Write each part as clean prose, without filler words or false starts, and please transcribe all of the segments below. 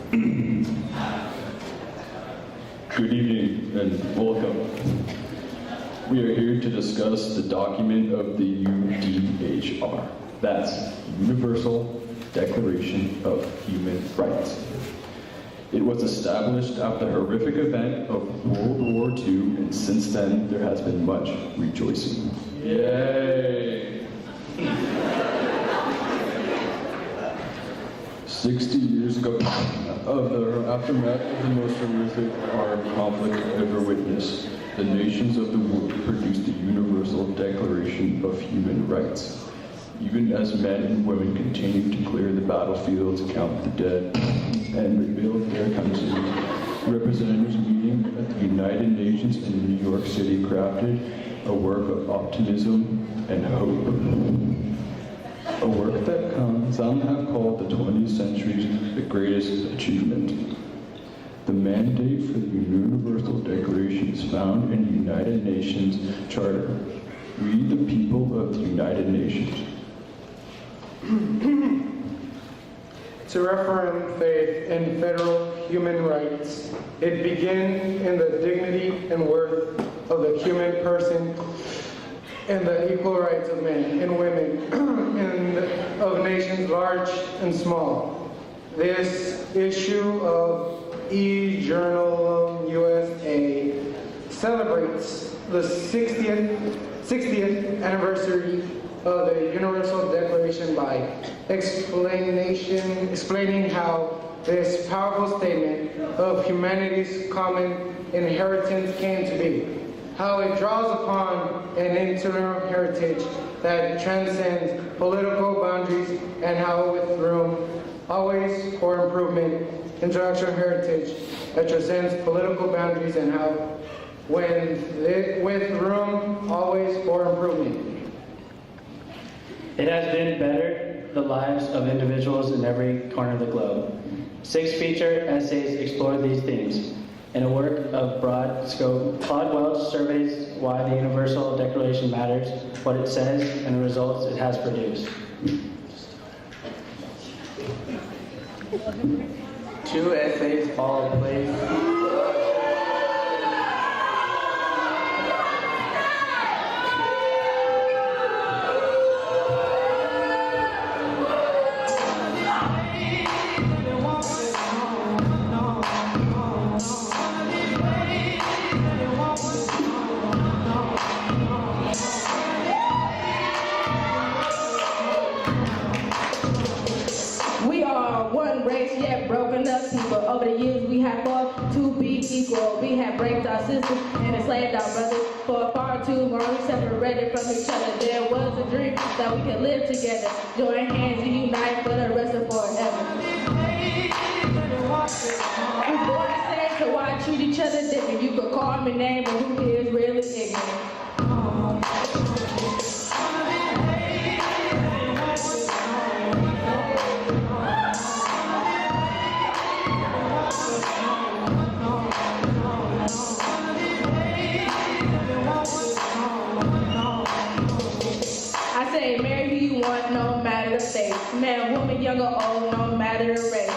Good evening and welcome. We are here to discuss the document of the UDHR. That's Universal Declaration of Human Rights. It was established after the horrific event of World War II, and since then there has been much rejoicing. Yay! 60 years ago, of the aftermath of the most horrific armed conflict ever witnessed, the nations of the world produced the Universal Declaration of Human Rights. Even as men and women continued to clear the battlefields, count the dead, and rebuild their countries, representatives meeting at the United Nations in New York City crafted a work of optimism and hope. A work that some have called the 20th century's the greatest achievement. The mandate for the Universal Declaration is found in the United Nations Charter. We, the people of the United Nations. To reaffirm faith in federal human rights, it begins in the dignity and worth of the human person and the equal rights of men and women and of nations large and small. This issue of e-Journal USA celebrates the 60th anniversary of the Universal Declaration by explaining how this powerful statement of humanity's common inheritance came to be, how it draws upon an internal heritage that transcends political boundaries, and how with room always for improvement, intellectual heritage that transcends political boundaries, and how with room always for improvement. It has been better the lives of individuals in every corner of the globe. 6 feature essays explore these themes. In a work of broad scope, Claude Welch surveys why the Universal Declaration matters, what it says, and the results it has produced. 2 essays follow place. Over the years, we have fought to be equal. We have raped our sisters and enslaved our brothers for far too long. We separated from each other. There was a dream that we could live together, join hands and unite for the rest of forever. We born the same, so why treat each other different? You could call me name, but who is really ignorant? No matter the state, man, woman, young or old, no matter the race.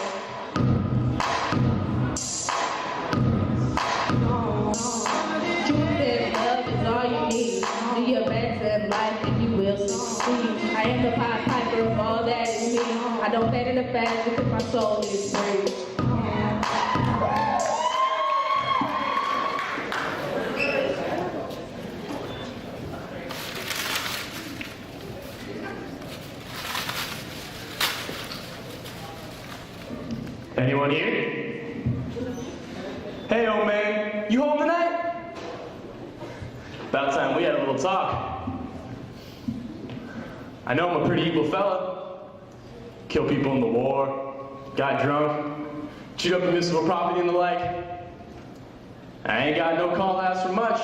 Truth and love is all you need. Do your best in life and you will succeed. I am the Pied Piper of all that is me. I don't fade in the fast because my soul is free. Anyone here? Hey, old man, you home tonight? About time we had a little talk. I know I'm a pretty evil fella. Kill people in the war, got drunk, chewed up municipal property and the like. I ain't got no call to ask for much,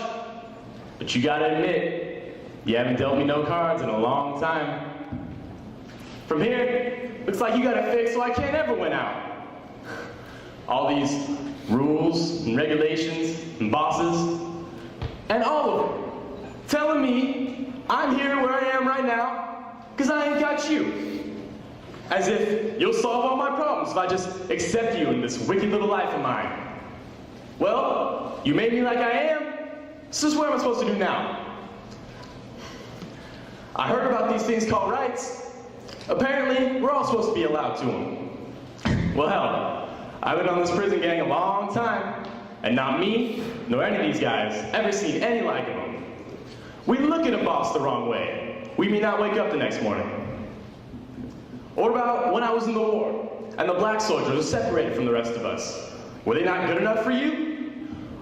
but you gotta admit, you haven't dealt me no cards in a long time. From here, looks like you got a fix so I can't ever win out. All these rules and regulations and bosses, and all of them telling me I'm here where I am right now because I ain't got you. As if you'll solve all my problems if if I just accept you in this wicked little life of mine. Well, you made me like I am, so what am I supposed to do now? I heard about these things called rights. Apparently, we're all supposed to be allowed to them. Well, hell, I've been on this prison gang a long time, and not me, nor any of these guys, ever seen any like of them. We look at a boss the wrong way. We may not wake up the next morning. Or about when I was in the war, and the black soldiers were separated from the rest of us. Were they not good enough for you?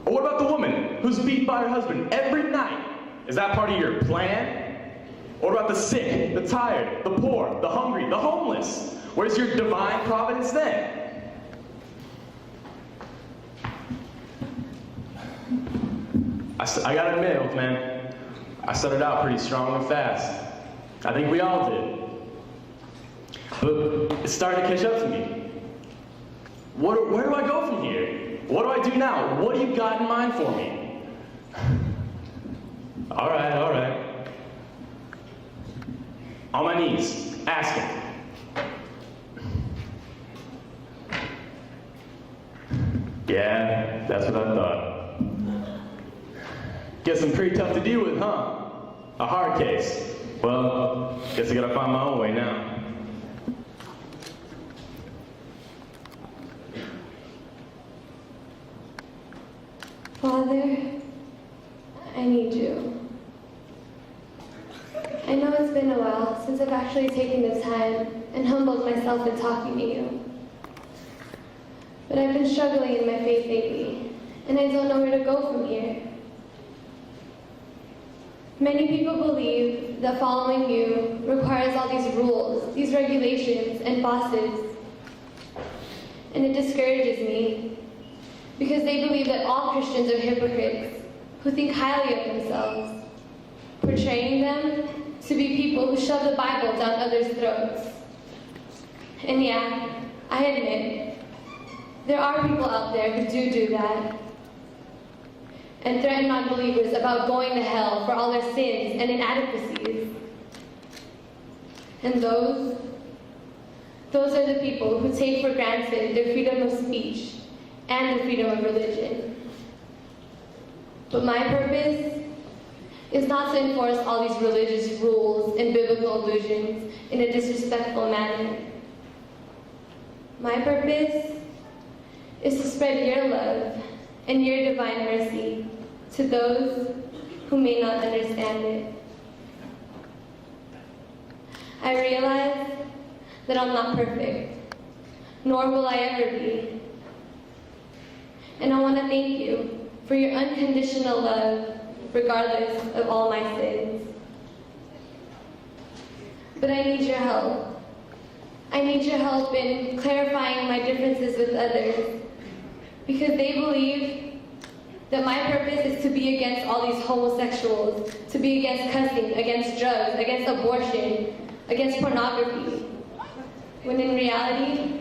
Or what about the woman who's beat by her husband every night? Is that part of your plan? Or about the sick, the tired, the poor, the hungry, the homeless? Where's your divine providence then? I gotta admit, old man, I started out pretty strong and fast. I think we all did. But it's starting to catch up to me. Where do I go from here? What do I do now? What do you got in mind for me? All right. On my knees, asking. Yeah, that's what I thought. Guess I'm pretty tough to deal with, huh? A hard case. Well, guess I gotta find my own way now. Father, I need you. I know it's been a while since I've actually taken the time and humbled myself in talking to you. But I've been struggling in my faith lately, and I don't know where to go from here. Many people believe that following you requires all these rules, these regulations, and bosses. And it discourages me, because they believe that all Christians are hypocrites who think highly of themselves, portraying them to be people who shove the Bible down others' throats. And yeah, I admit, there are people out there who do that, and threaten non-believers about going to hell for all their sins and inadequacies. And those are the people who take for granted their freedom of speech and the freedom of religion. But my purpose is not to enforce all these religious rules and biblical allusions in a disrespectful manner. My purpose is to spread your love and your divine mercy to those who may not understand it. I realize that I'm not perfect, nor will I ever be. And I want to thank you for your unconditional love, regardless of all my sins. But I need your help. I need your help in clarifying my differences with others, because they believe that my purpose is to be against all these homosexuals, to be against cussing, against drugs, against abortion, against pornography. When in reality,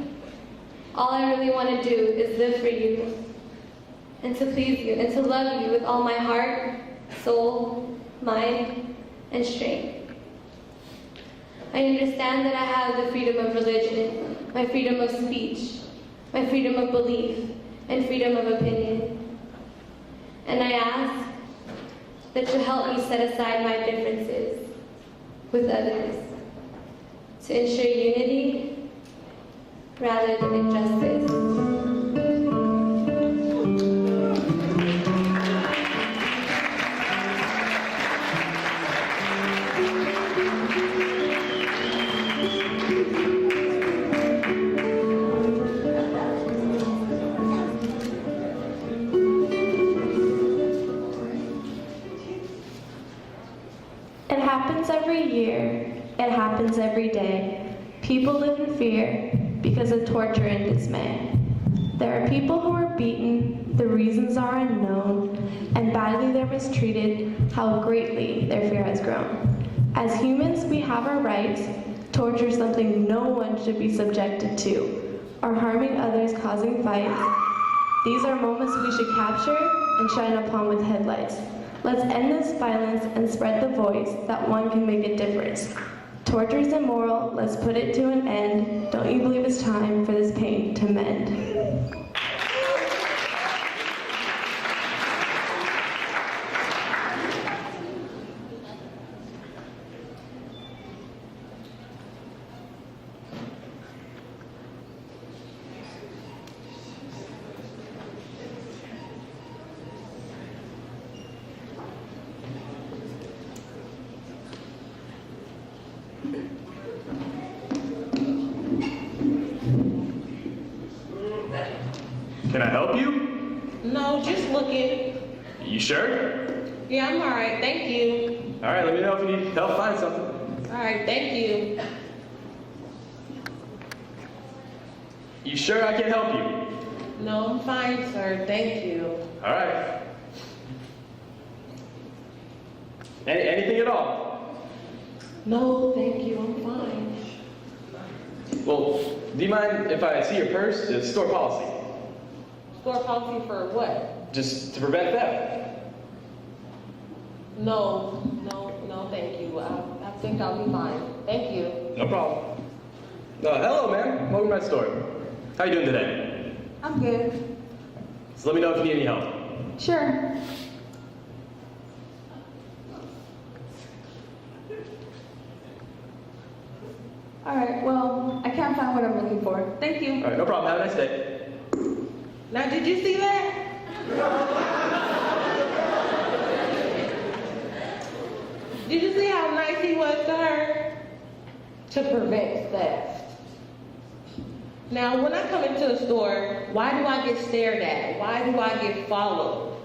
all I really want to do is live for you, and to please you, and to love you with all my heart, soul, mind, and strength. I understand that I have the freedom of religion, my freedom of speech, my freedom of belief, and freedom of opinion. And I ask that you help me set aside my differences with others to ensure unity rather than injustice. It happens every year. It happens every day. People live in fear because of torture and dismay. There are people who are beaten, the reasons are unknown, and badly they're mistreated, how greatly their fear has grown. As humans, we have our rights. Torture is something no one should be subjected to, or harming others, causing fights. These are moments we should capture and shine upon with headlights. Let's end this violence and spread the voice that one can make a difference. Torture is immoral, let's put it to an end. Don't you believe it's time for this pain to mend? Can I help you? No, just looking. You sure? Yeah, I'm all right. Thank you. All right, let me know if you need help find something. All right, thank you. You sure I can help you? No, I'm fine, sir. Thank you. All right. Anything at all? No, thank you. I'm fine. Well, do you mind if I see your purse? It's store policy. Store policy for what? Just to prevent theft. No, thank you. I think I'll be fine. Thank you. No problem. Hello, ma'am. Welcome to my store. How you doing today? I'm good. So let me know if you need any help. Sure. All right, well, I can't find what I'm looking for. Thank you. All right, no problem. Have a nice day. Now, did you see that? Did you see how nice he was to her? To prevent theft. Now, when I come into a store, why do I get stared at? Why do I get followed?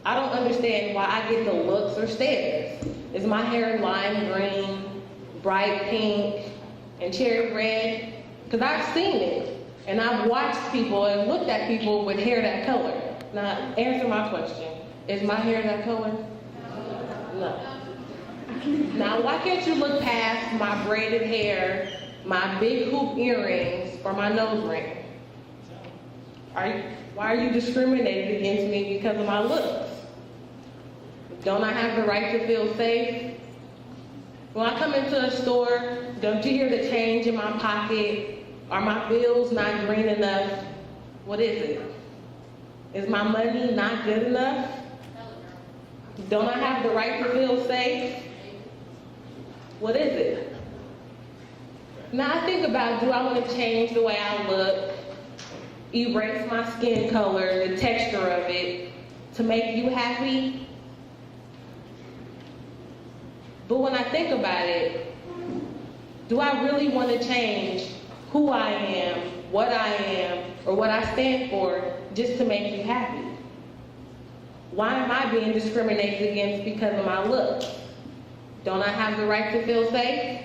I don't understand why I get the looks or stares. Is my hair lime green, bright pink, and cherry red? Because I've seen it. And I've watched people and looked at people with hair that color. Now, answer my question. Is my hair that color? No. Now, why can't you look past my braided hair, my big hoop earrings, or my nose ring? Why are you discriminating against me because of my looks? Don't I have the right to feel safe? When I come into a store, don't you hear the change in my pocket? Are my bills not green enough? What is it? Is my money not good enough? Don't I have the right to feel safe? What is it? Now I think about, do I want to change the way I look, erase my skin color, the texture of it, to make you happy? But when I think about it, do I really want to change who I am, what I am, or what I stand for just to make you happy? Why am I being discriminated against because of my looks? Don't I have the right to feel safe?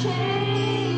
Change.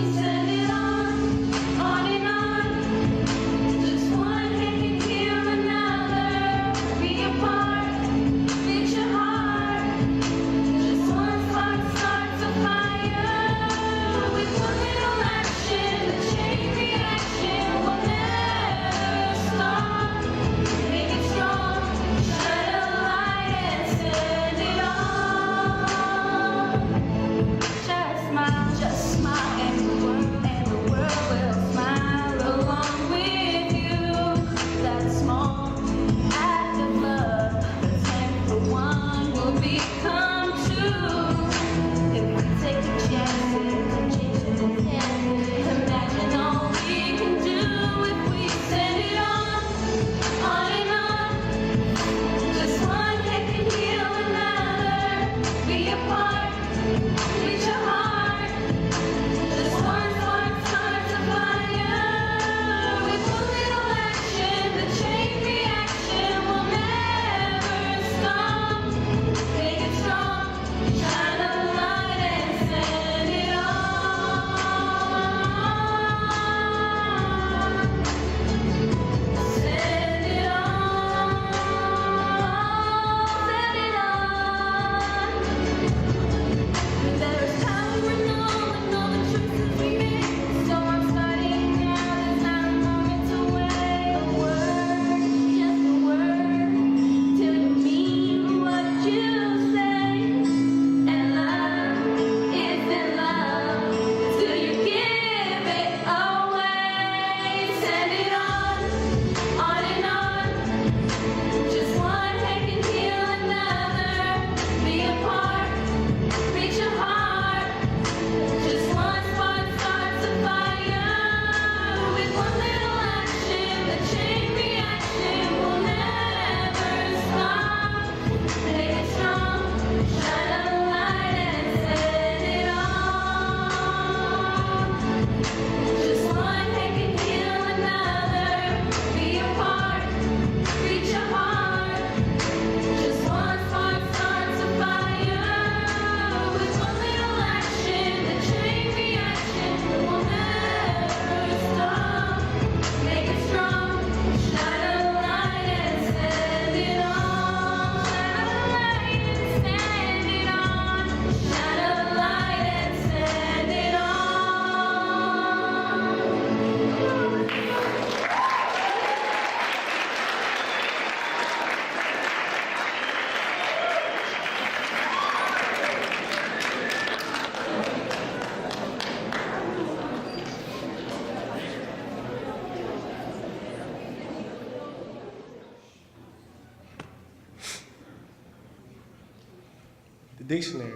dictionary.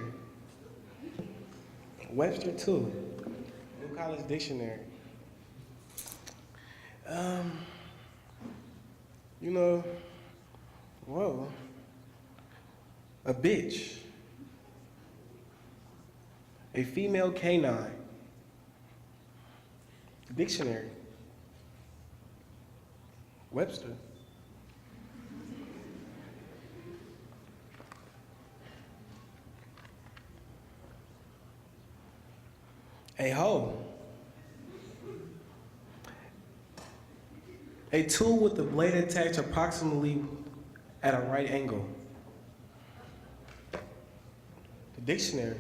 Webster too. New College Dictionary. You know, whoa. A bitch. A female canine. Dictionary. Webster. A hoe. A tool with the blade attached approximately at a right angle. The dictionary.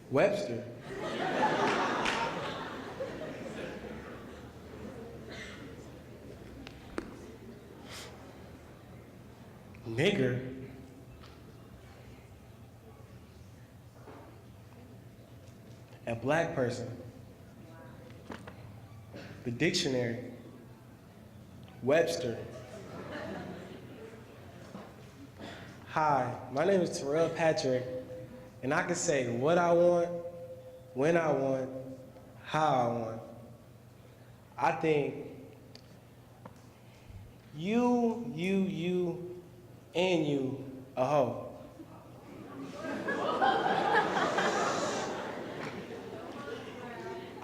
Webster. Nigger. A black person. The dictionary. Webster. Hi, my name is Terrell Patrick, and I can say what I want, when I want, how I want. I think you, and you, a hoe.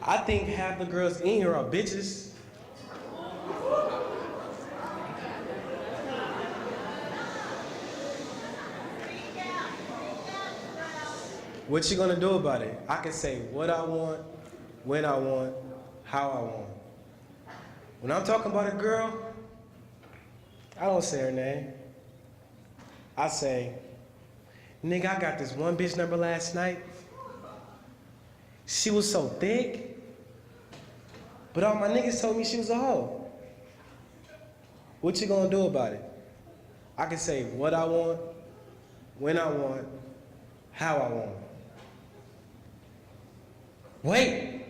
I think half the girls in here are bitches. What you gonna do about it? I can say what I want, when I want, how I want. When I'm talking about a girl, I don't say her name. I say, nigga, I got this one bitch number last night. She was so thick, but all my niggas told me she was a hoe. What you gonna do about it? I can say what I want, when I want, how I want. Wait,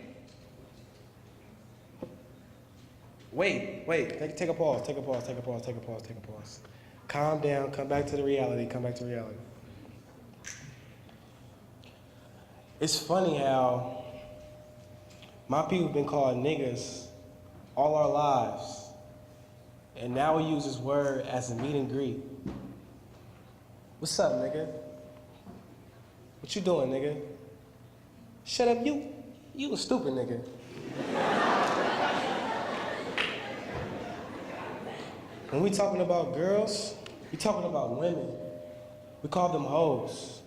take a pause, take a pause. Calm down, come back to reality. It's funny how my people been called niggas all our lives, and now we use this word as a meet and greet. What's up, nigga? What you doing, nigga? Shut up, you a stupid nigga. When we talking about girls, we talking about women. We call them hoes.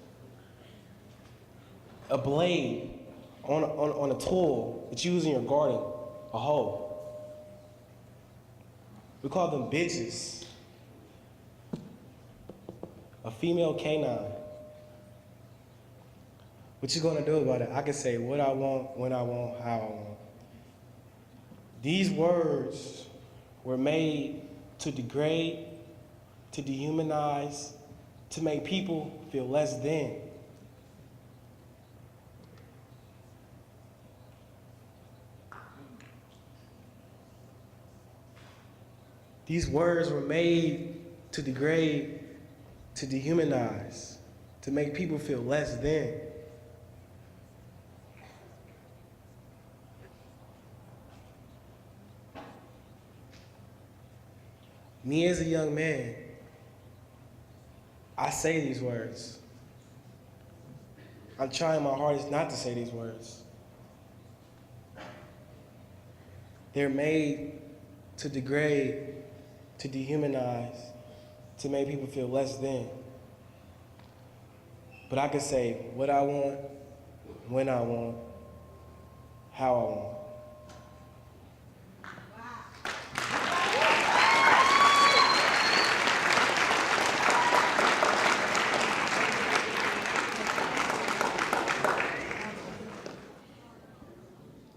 A blade on a tool that you use in your garden, a hoe. We call them bitches. A female canine. What you gonna do about it? I can say what I want, when I want, how I want. These words were made to degrade, to dehumanize, to make people feel less than. These words were made to degrade, to dehumanize, to make people feel less than. Me as a young man, I say these words. I'm trying my hardest not to say these words. They're made to degrade, to dehumanize, to make people feel less than. But I can say what I want, when I want, how I want.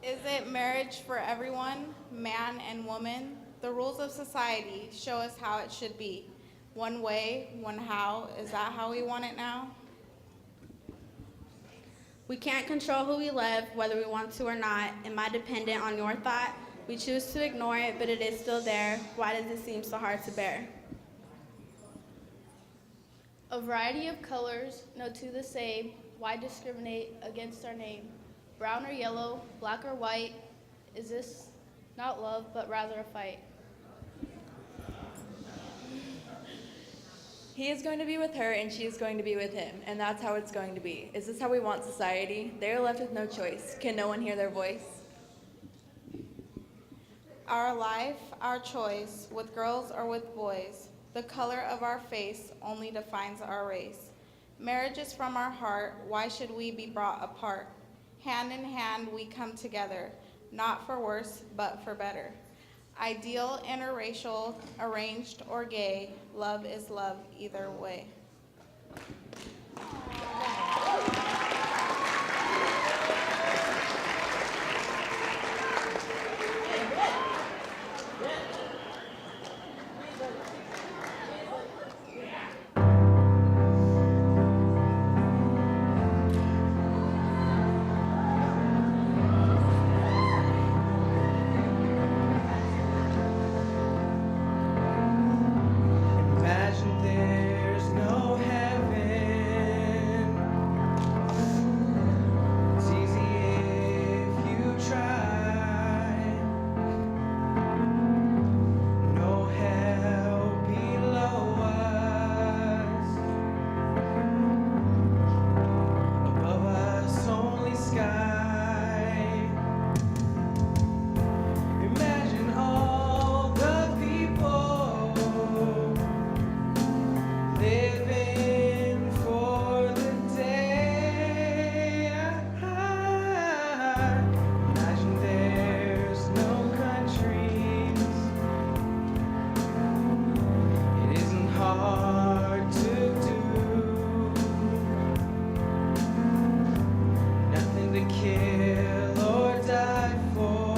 Is it marriage for everyone, man and woman? The rules of society show us how it should be. One way, one how. Is that how we want it now? We can't control who we love, whether we want to or not. Am I dependent on your thought? We choose to ignore it, but it is still there. Why does it seem so hard to bear? A variety of colors, no two the same. Why discriminate against our name? Brown or yellow, black or white, is this not love, but rather a fight? He is going to be with her and she is going to be with him, and that's how it's going to be. Is this how we want society? They are left with no choice. Can no one hear their voice? Our life, our choice, with girls or with boys. The color of our face only defines our race. Marriage is from our heart, why should we be brought apart? Hand in hand we come together, not for worse, but for better. Ideal, interracial, arranged, or gay, love is love either way. Imagine there's no heaven. It's easy if you try. No hell below us. Above us only sky. Imagine all the people living for the day. Imagine there's no countries. It isn't hard to do. Nothing to kill or die for.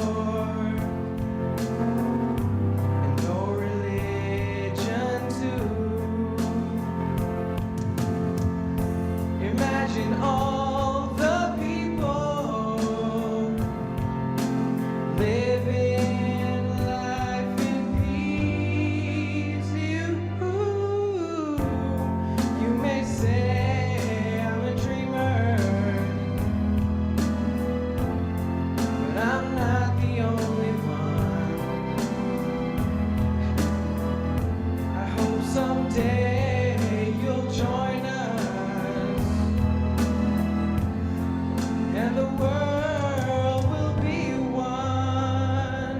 And no religion too. Imagine all the people living life in peace. You may say I'm a dreamer, but I'm not the only one. I hope someday you'll join us, and the world will be one.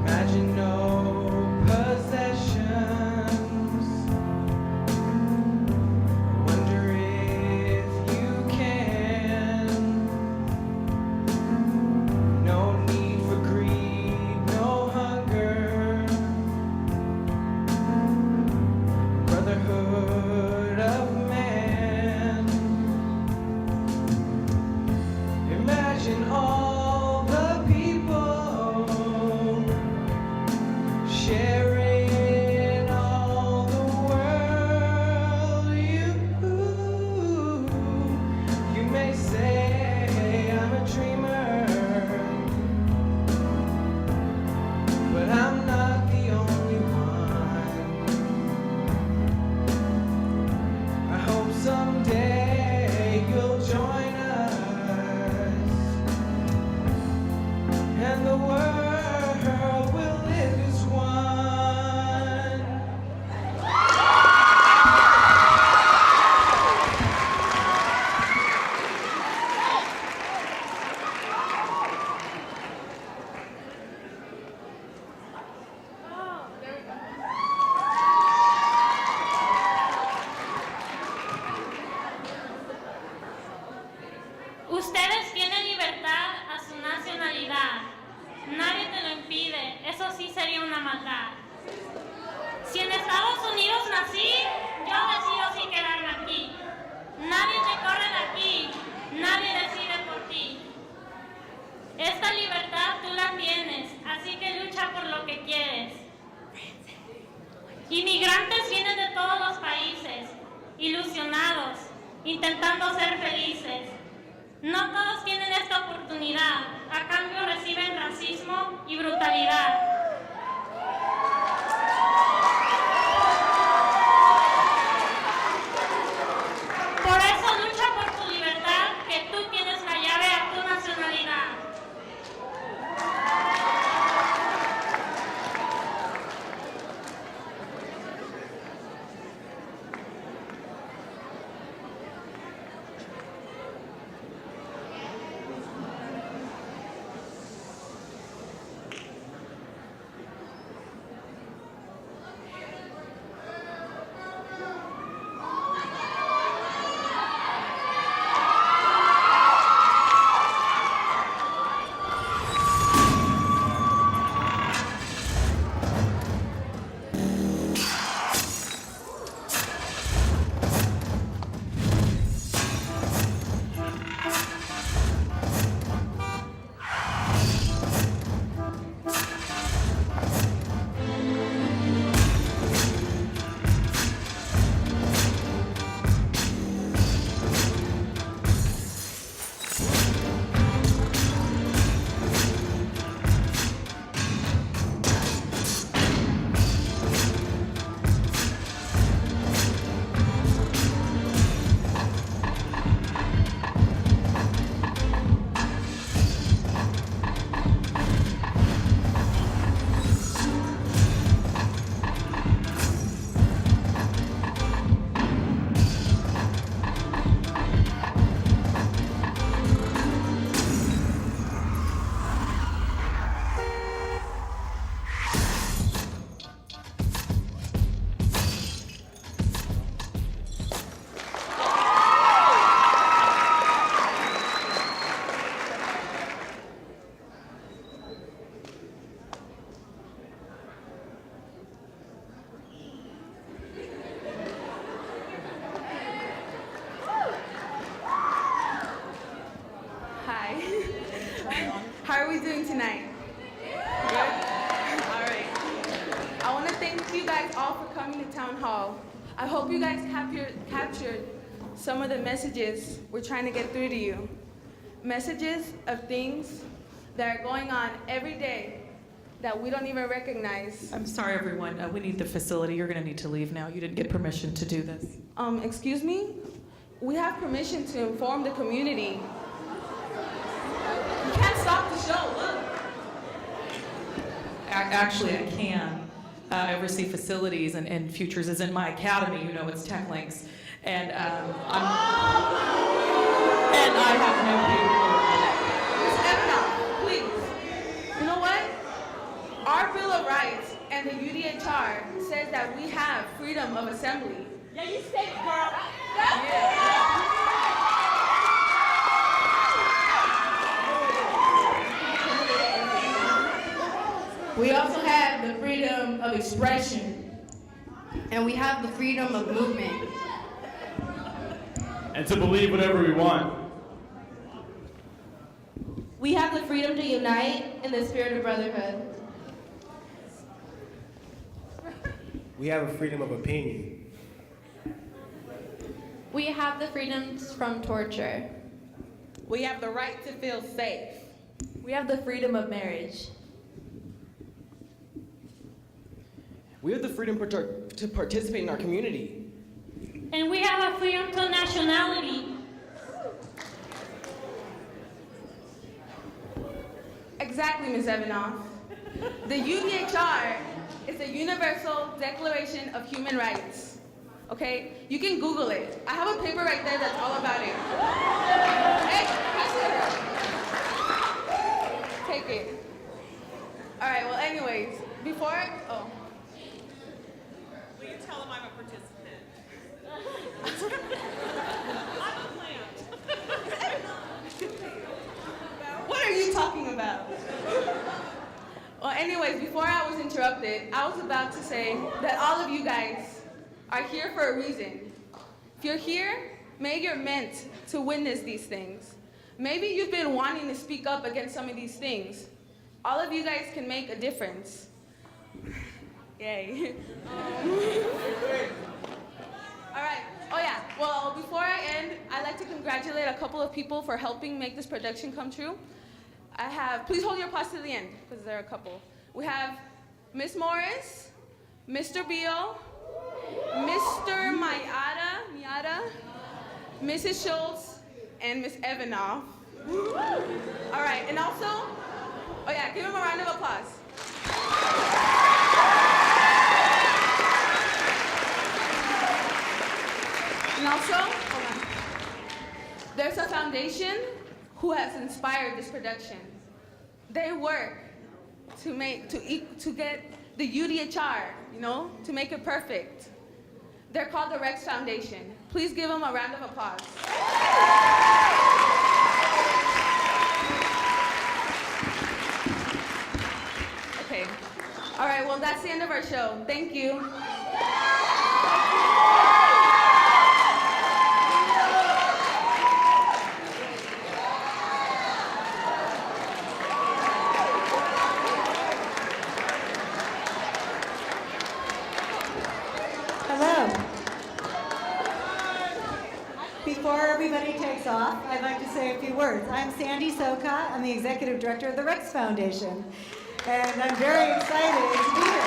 Imagine no possessions. I wonder if you can. No need for greed, no hunger. Brotherhood of man. Imagine all the people sharing all the world. You may say I'm a dreamer, but I'm not the only one. I hope someday you'll join us, and the world will live as one. Ustedes tienen libertad a su nacionalidad. Nadie te lo impide. Eso sí sería una maldad. Si en Estados Unidos nací, yo decido si quedarme aquí. Nadie te corre de aquí. Nadie decide por ti. Esta libertad tú la tienes, así que lucha por lo que quieres. Inmigrantes vienen de todos los países, ilusionados, intentando ser felices. No todos tienen esta oportunidad, a cambio reciben racismo y brutalidad. are we doing tonight? Good? All right. I want to thank you guys all for coming to Town Hall. I hope you guys captured some of the messages we're trying to get through to you. Messages of things that are going on every day that we don't even recognize. I'm sorry, everyone. We need the facility. You're going to need to leave now. You didn't get permission to do this. Excuse me? We have permission to inform the community. You can't stop the show, look. Actually, I can. I oversee facilities, and Futures is in my academy. You know, it's Tech Links. And I have no Ms. Evanoff, please. You know what? Our Bill of Rights and the UDHR says that we have freedom of assembly. Yeah, you say it, girl. We also have the freedom of expression, and we have the freedom of movement. And to believe whatever we want. We have the freedom to unite in the spirit of brotherhood. We have a freedom of opinion. We have the freedoms from torture. We have the right to feel safe. We have the freedom of marriage. We have the freedom to participate in our community. And we have a freedom to nationality. Exactly, Ms. Evanoff. The UDHR is a Universal Declaration of Human Rights. Okay? You can Google it. I have a paper right there that's all about it. Hey, pass it. Take it. All right, well, anyways, before, Will you tell them I'm a participant? I'm a plant. What are you talking about? Well, anyways, before I was interrupted, I was about to say that all of you guys are here for a reason. If you're here, maybe you're meant to witness these things. Maybe you've been wanting to speak up against some of these things. All of you guys can make a difference. Yay. All right. Oh, yeah. Well, before I end, I'd like to congratulate a couple of people for helping make this production come true. Please hold your applause to the end, because there are a couple. We have Miss Morris, Mr. Beal, Mr. Miata, Mrs. Schultz, and Miss Evanoff. All right, and also, oh yeah, give them a round of applause. And also, hold on. There's a foundation who has inspired this production. They work to get the UDHR, to make it perfect. They're called the Rex Foundation. Please give them a round of applause. Okay. All right, well, that's the end of our show. Thank you. Before everybody takes off, I'd like to say a few words. I'm Sandy Sokot. I'm the Executive Director of the Rex Foundation. And I'm very excited to be here.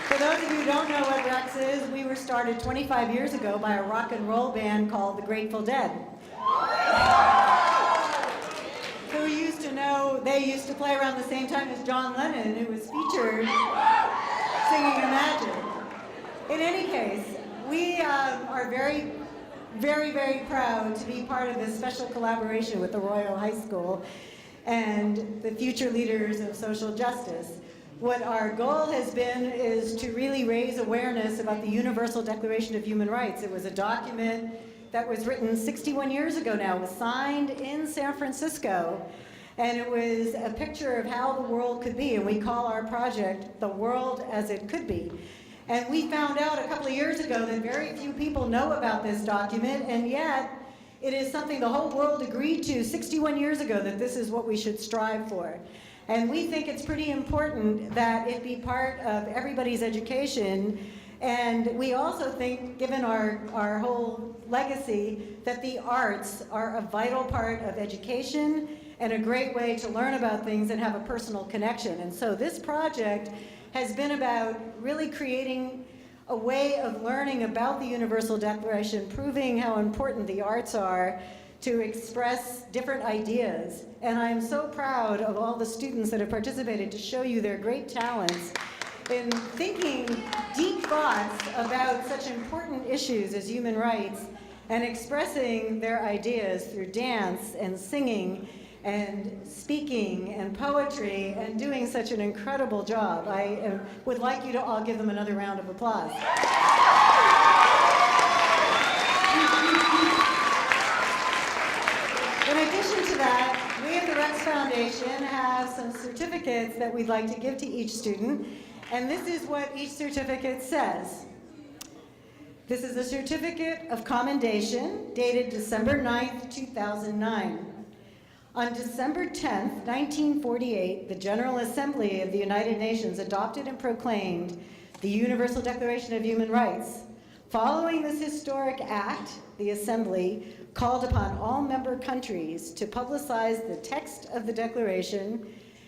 For those of you who don't know what Rex is, we were started 25 years ago by a rock and roll band called the Grateful Dead. Who used to know, they used to play around the same time as John Lennon, who was featured singing Imagine. In any case, we are very, very, very proud to be part of this special collaboration with Arroyo High School and the future leaders of social justice. What our goal has been is to really raise awareness about the Universal Declaration of Human Rights. It was a document that was written 61 years ago now. It was signed in San Francisco, and it was a picture of how the world could be, and we call our project The World as It Could Be. And we found out a couple of years ago that very few people know about this document, and yet It is something the whole world agreed to 61 years ago that this is what we should strive for. And we think it's pretty important that it be part of everybody's education. And we also think, given our whole legacy, that the arts are a vital part of education and a great way to learn about things and have a personal connection. And so this project has been about really creating a way of learning about the Universal Declaration, proving how important the arts are to express different ideas. And I'm so proud of all the students that have participated to show you their great talents in thinking deep thoughts about such important issues as human rights and expressing their ideas through dance and singing and speaking and poetry and doing such an incredible job. I would like you to all give them another round of applause. In addition to that, we at the Rex Foundation have some certificates that we'd like to give to each student, and this is what each certificate says. This is a certificate of commendation dated December 9th, 2009. On December 10th, 1948, the General Assembly of the United Nations adopted and proclaimed the Universal Declaration of Human Rights. Following this historic act, the Assembly called upon all member countries to publicize the text of the Declaration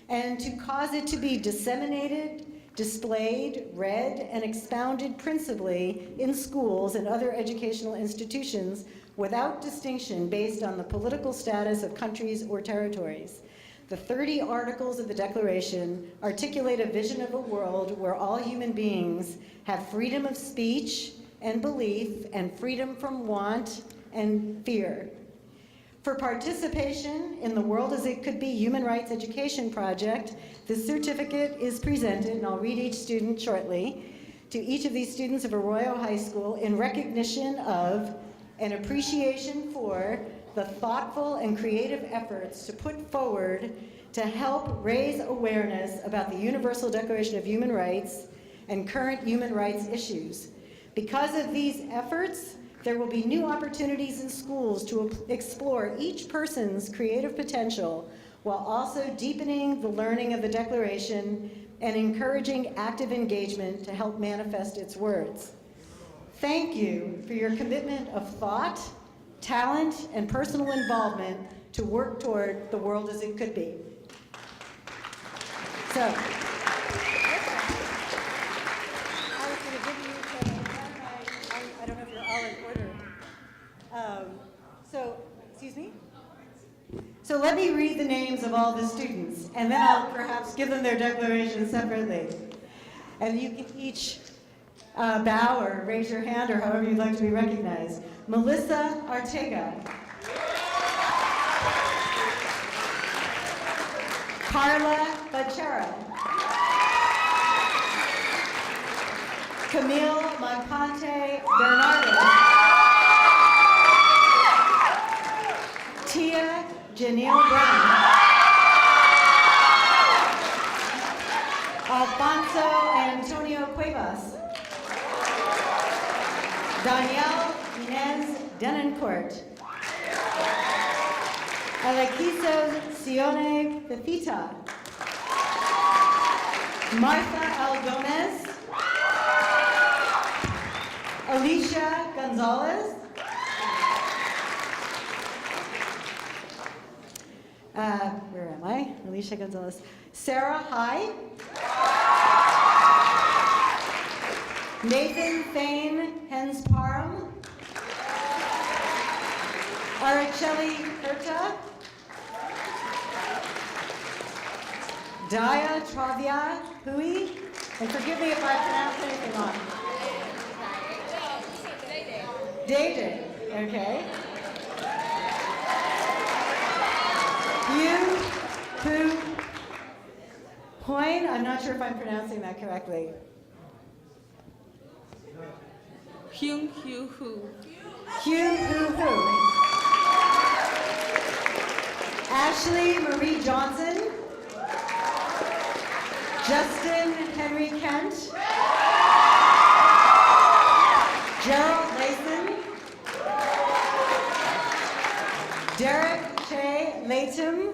and to cause it to be disseminated, displayed, read, and expounded principally in schools and other educational institutions without distinction based on the political status of countries or territories. The 30 articles of the Declaration articulate a vision of a world where all human beings have freedom of speech and belief and freedom from want and fear. For participation in the World as It Could Be Human Rights Education Project, this certificate is presented, and I'll read each student shortly, to each of these students of Arroyo High School in recognition of an appreciation for the thoughtful and creative efforts to put forward to help raise awareness about the Universal Declaration of Human Rights and current human rights issues. Because of these efforts, there will be new opportunities in schools to explore each person's creative potential while also deepening the learning of the Declaration and encouraging active engagement to help manifest its words. Thank you for your commitment of thought, talent, and personal involvement to work toward the world as it could be. So, I don't know if you're all in order. Excuse me? So let me read the names of all the students, and then I'll perhaps give them their declaration separately. And you can each bow or raise your hand or however you'd like to be recognized. Melissa Artega. Carla Bachera. Camille Monponte Bernardo. Tia Janelle Brown. Alfonso Antonio Cuevas. Danielle Inez Denoncourt. Alequiso Sione Pepita. Martha L. Gomez. Alicia Gonzalez. Where am I? Alicia Gonzalez. Sarah High. Nathan Thane Hensparum. Araceli Curta. Daya Travia Hui. And forgive me if I pronounce anything wrong. Day. Okay. Yu Pu Hoin. I'm not sure if I'm pronouncing that correctly. Hyun Hyu Hu. Hugh Hu. Ashley Marie Johnson. Justin Henry Kent. Gerald Layson. Derek Che Latham.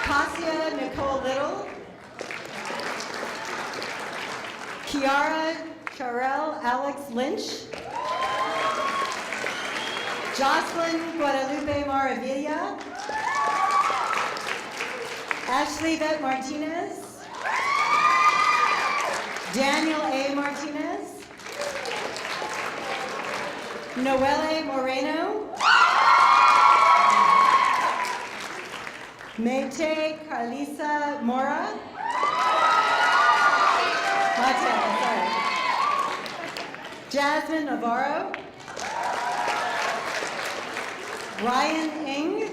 Cassia Nicole Little. Kiara Charel Alex Lynch. Jocelyn Guadalupe Maravilla. Ashley Beth Martinez. Daniel A. Martinez. Noelle Moreno. Mayte Carlisa Mora. Mate, sorry. Jasmine Navarro. Ryan Ng.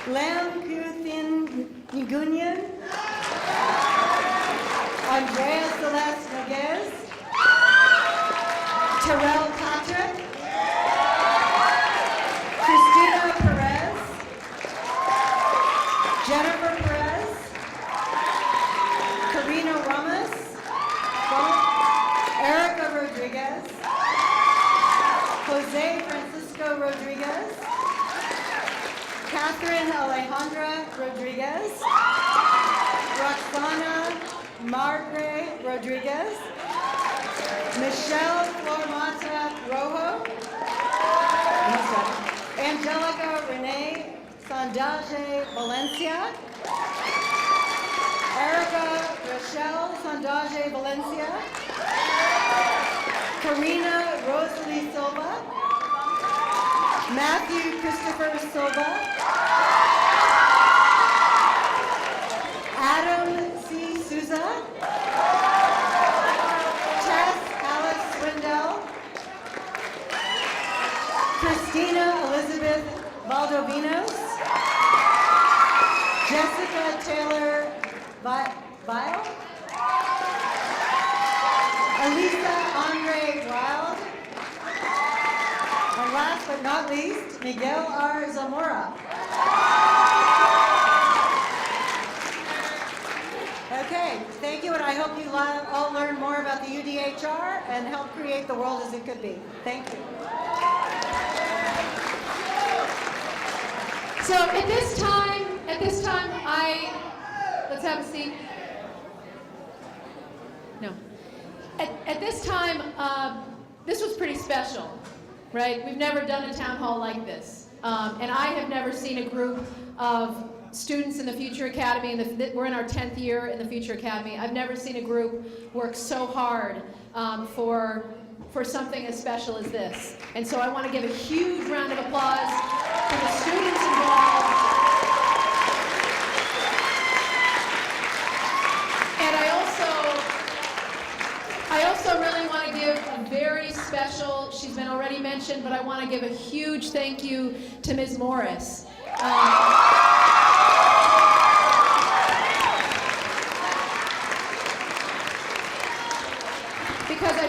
Lam Kuthin Nguyen. Andrea Celeste Noguez. Terrell Patrick. Christina Perez. Jennifer Perez. Karina Ramos. Erica Rodriguez. Jose Francisco Rodriguez. Catherine Alejandra Rodriguez. Roxana Margaret Rodriguez. Michelle Flormata Rojo. Angelica Renee Sandaje Valencia. Erica Rochelle Sandaje Valencia. Karina Rosalie Silva. Matthew Christopher Silva. Adam C. Souza. Tess Alex Swindell. Christina Elizabeth Valdovinos. Jessica Taylor Vile. Elisa Andre Wild. And last but not least, Miguel R. Zamora. Okay, thank you, and I hope you all learn more about the UDHR and help create the world as it could be. Thank you. So at this time, let's have a seat. No. At this time, this was pretty special, right? We've never done a town hall like this. And I have never seen a group of students in the Future Academy, and we're in our 10th year in the Future Academy. I've never seen a group work so hard for something as special as this. And so I want to give a huge round of applause to the students involved. And I also really want to give a very special, she's been already mentioned, but I want to give a huge thank you to Ms. Morris. Because I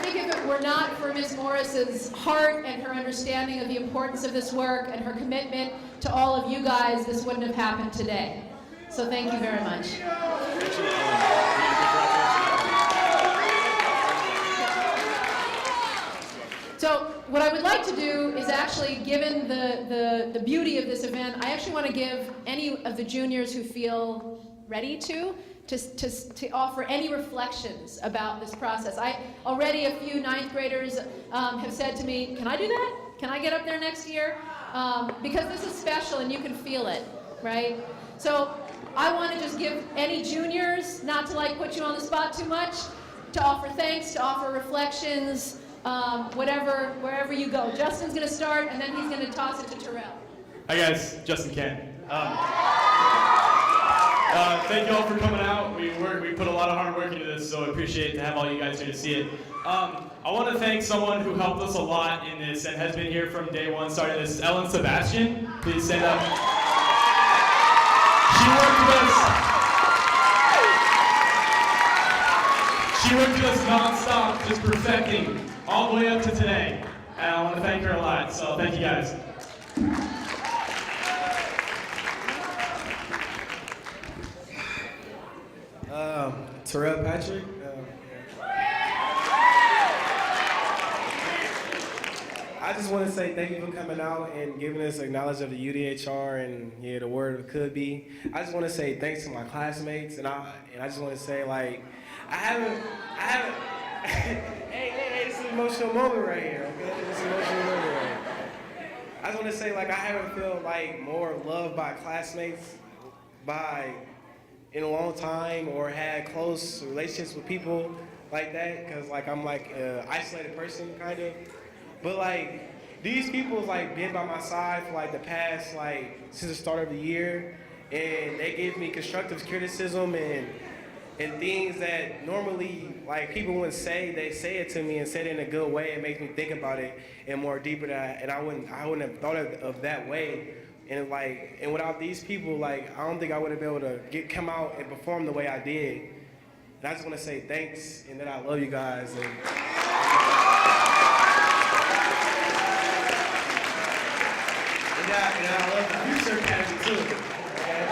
think if it were not for Ms. Morris's heart and her understanding of the importance of this work and her commitment to all of you guys, this wouldn't have happened today. So thank you very much. So what I would like to do is actually, given the beauty of this event, I actually want to give any of the juniors who feel ready to offer any reflections about this process. Already a few ninth graders have said to me, can I do that? Can I get up there next year? Because this is special and you can feel it, right? So I want to just give any juniors, not to put you on the spot too much, to offer thanks, to offer reflections, wherever you go. Justin's going to start, and then he's going to toss it to Terrell. Hi guys, Justin Kent. Thank you all for coming out. We put a lot of hard work into this, so I appreciate to have all you guys here to see it. I want to thank someone who helped us a lot in this and has been here from day one, starting this. Ellen Sebastian, please stand up. She worked with us non-stop, just perfecting all the way up to today. And I want to thank her a lot, so thank you guys. Terrell Patrick. I just want to say thank you for coming out and giving us a knowledge of the UDHR and the word of could be. I just want to say thanks to my classmates, and I just want to say like I haven't. hey, this is an emotional moment right here. Okay, this is an emotional moment right here. I just want to say like I haven't felt like more loved by classmates in a long time, or had close relationships with people like that, because like I'm like an isolated person kind of. But like these people like been by my side for like the past like since the start of the year, and they give me constructive criticism and things that normally like people wouldn't say. They say it to me and say it in a good way. It makes me think about it and more deeper and I wouldn't have thought of that way. And like, and without these people, like I don't think I would have been able to come out and perform the way I did. And I just want to say thanks and that I love you guys. And I love the future academy too. Okay?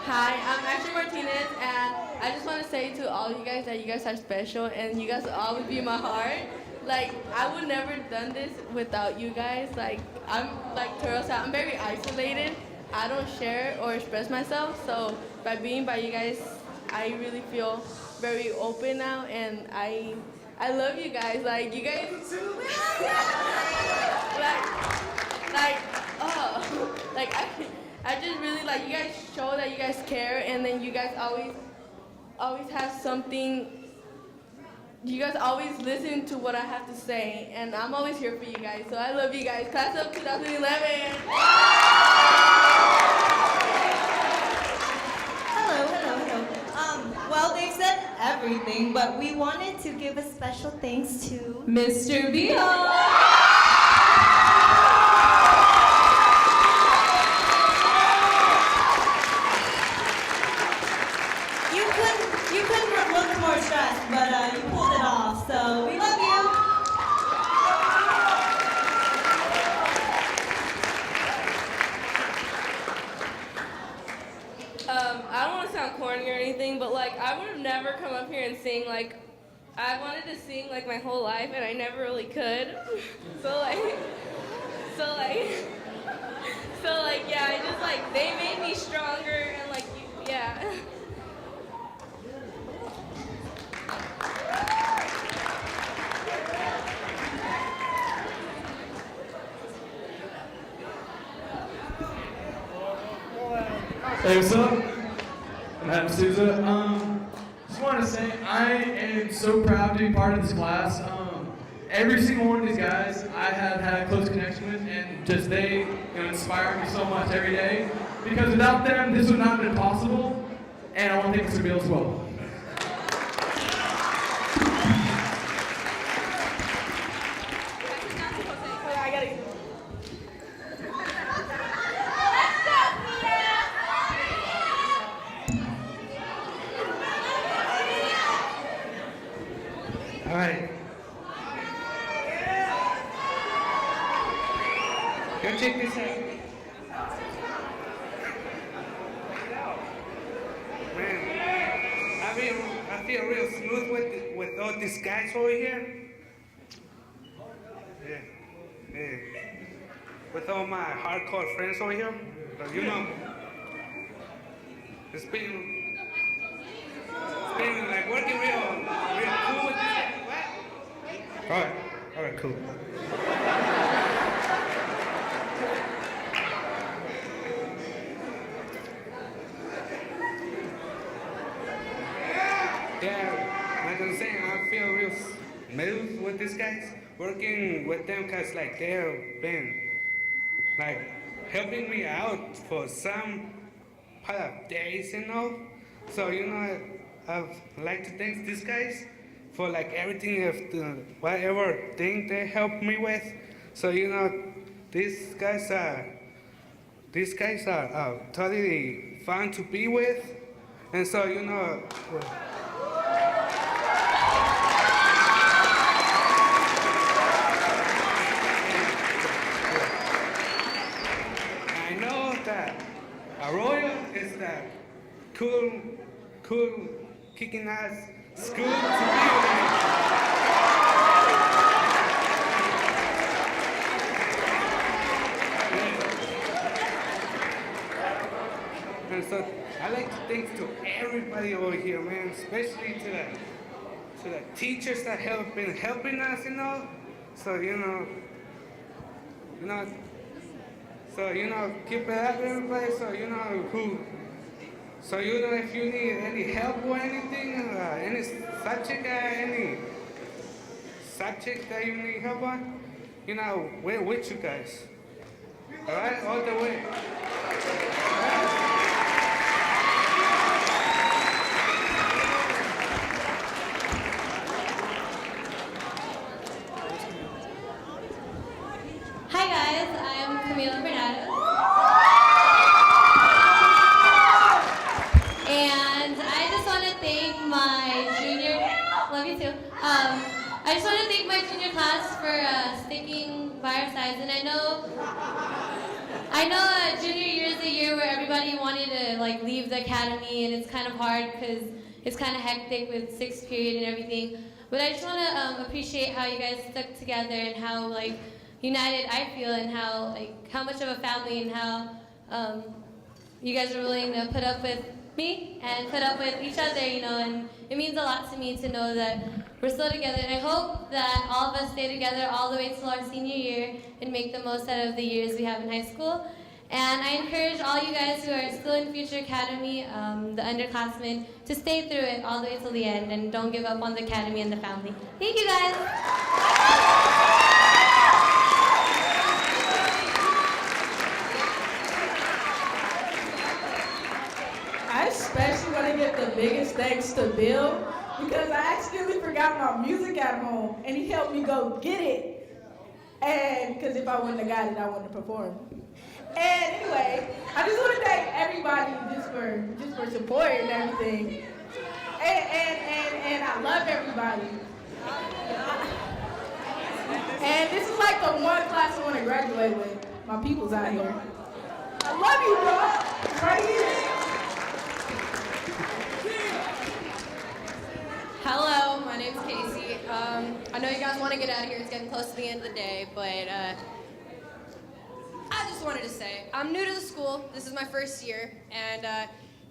Hi, I'm Ashley Martinez, and I just want to say to all you guys that you guys are special, and you guys will always be in my heart. Like, I would never done this without you guys. Like, I'm like Turo said, I'm very isolated. I don't share or express myself, so by being by you guys, I really feel very open now, and I love you guys. Like, you guys, I just really like you guys show that you guys care, and then you guys always have something. You guys always listen to what I have to say, and I'm always here for you guys. So I love you guys. Class of 2011. Hello. Well, they've said everything, but we wanted to give a special thanks to Mr. Beal. You couldn't have looked more stressed, but you pulled it off, so we love you. I don't want to sound corny or anything, but like I would have never come up here and sing. Like I wanted to sing like my whole life, and I never really could. So yeah, I just like they made me stronger, and like yeah. Hey, what's up? I'm Adam Souza. Just want to say I am so proud to be part of this class. Every single one of these guys I have had a close connection with, and just they inspire me so much every day. Because without them, this would not have been possible. And I want to thank Mr. Beal as well. All right. Go check this out. Man, I feel real smooth with all these guys over here. Yeah. With all my hardcore friends over here. But you know, it's been like working real cool with this guy. What? All right, cool. Yeah, like I'm saying, I feel real smooth with these guys, working with them, cause like they've been like helping me out for some part of days, you know. So I'd like to thank these guys for like everything, whatever thing they helped me with. So these guys are totally fun to be with, and so I know that Arroyo is that cool, kicking ass It's good to be with you. And so I like to thank to everybody over here, man, especially to the teachers that have been helping us, you know. So keep it up, everybody. So if you need any help or anything, any subject that you need help on, we're with you guys. All right, all the way. Hi guys, I'm Camila Bernardo. And I just want to thank my junior, love you too. I just want to thank my junior class for sticking by our sides. And I know junior year is a year where everybody wanted to like leave the academy, and it's kind of hard because it's kind of hectic with sixth period and everything. But I just want to appreciate how you guys stuck together and how like united I feel, and how much of a family, and how you guys are willing to put up with me and put up with each other, and it means a lot to me to know that we're still together. And I hope that all of us stay together all the way till our senior year and make the most out of the years we have in high school. And I encourage all you guys who are still in Future Academy, the underclassmen, to stay through it all the way till the end and don't give up on the academy and the family. Thank you guys. I especially want to give the biggest thanks to Bill, because I accidentally forgot my music at home and he helped me go get it. And because if I wouldn't have got it, I wouldn't have performed. And anyway, I just want to thank everybody just for support and everything. And I love everybody. And this is like the one class I want to graduate with. My people's out here. I love you, bro. Right here. Hello, my name's Casey. I know you guys want to get out of here. It's getting close to the end of the day, but I just wanted to say I'm new to the school. This is my first year, and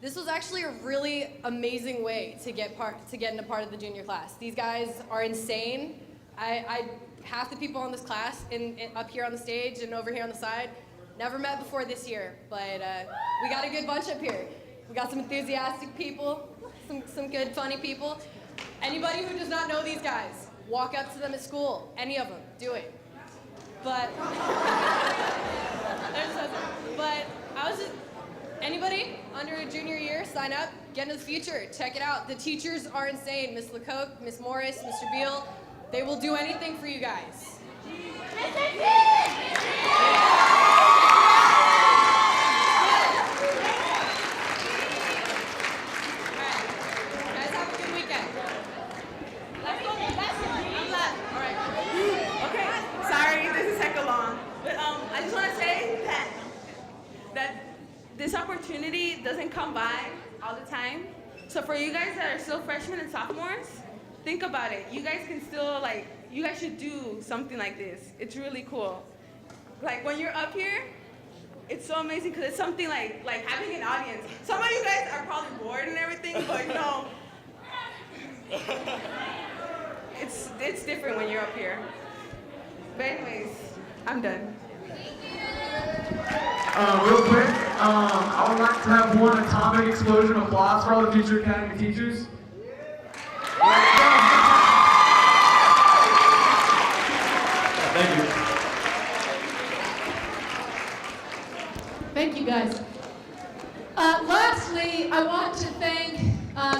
this was actually a really amazing way to get into part of the junior class. These guys are insane. Half the people in this class, up here on the stage and over here on the side, never met before this year, but we got a good bunch up here. We got some enthusiastic people, some good, funny people. Anybody who does not know these guys, walk up to them at school. Any of them, do it. But anybody under a junior year, sign up, get into the future, check it out. The teachers are insane. Miss Lecoq, Miss Morris, Mr. Beal, they will do anything for you guys. I just want to say that this opportunity doesn't come by all the time. So for you guys that are still freshmen and sophomores, think about it. You guys can still, you guys should do something like this. It's really cool. Like, when you're up here, it's so amazing because it's something like having an audience. Some of you guys are probably bored and everything, but it's different when you're up here. But anyways, I'm done. Real quick, I would like to have one atomic explosion of applause for all the Future Academy teachers. Thank you. Thank you, guys. Lastly, I want to thank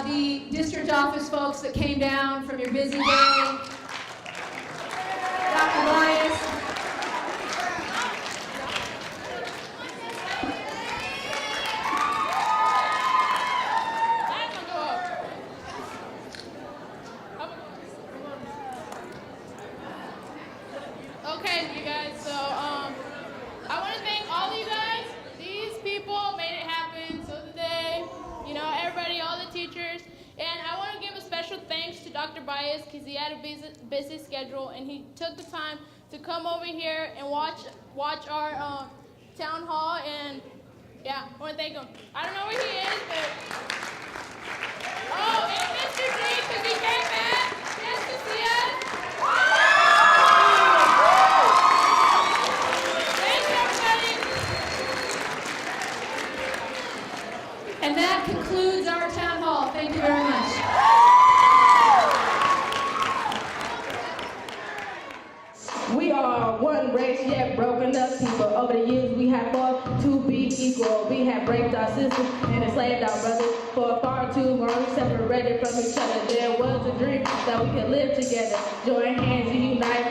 the district office folks that came down from your busy day. Dr. Bias. Okay, you guys, so I want to thank all of you guys. These people made it happen, so today, everybody, all the teachers, and I want to give a special thanks Dr. Bias because he had a busy schedule, and he took the time to come over here and watch our town hall. And yeah, I want to thank him. I don't know where he is, but oh, and Mr. D because he came back just to see us. Thanks, everybody. And that concludes our town hall. Thank you very much. We are one race, yet broken up people. Over the years, we have fought to be equal. We have raped our sisters and enslaved our brothers for far too long, separated from each other. There was a dream that we could live together, join hands and unite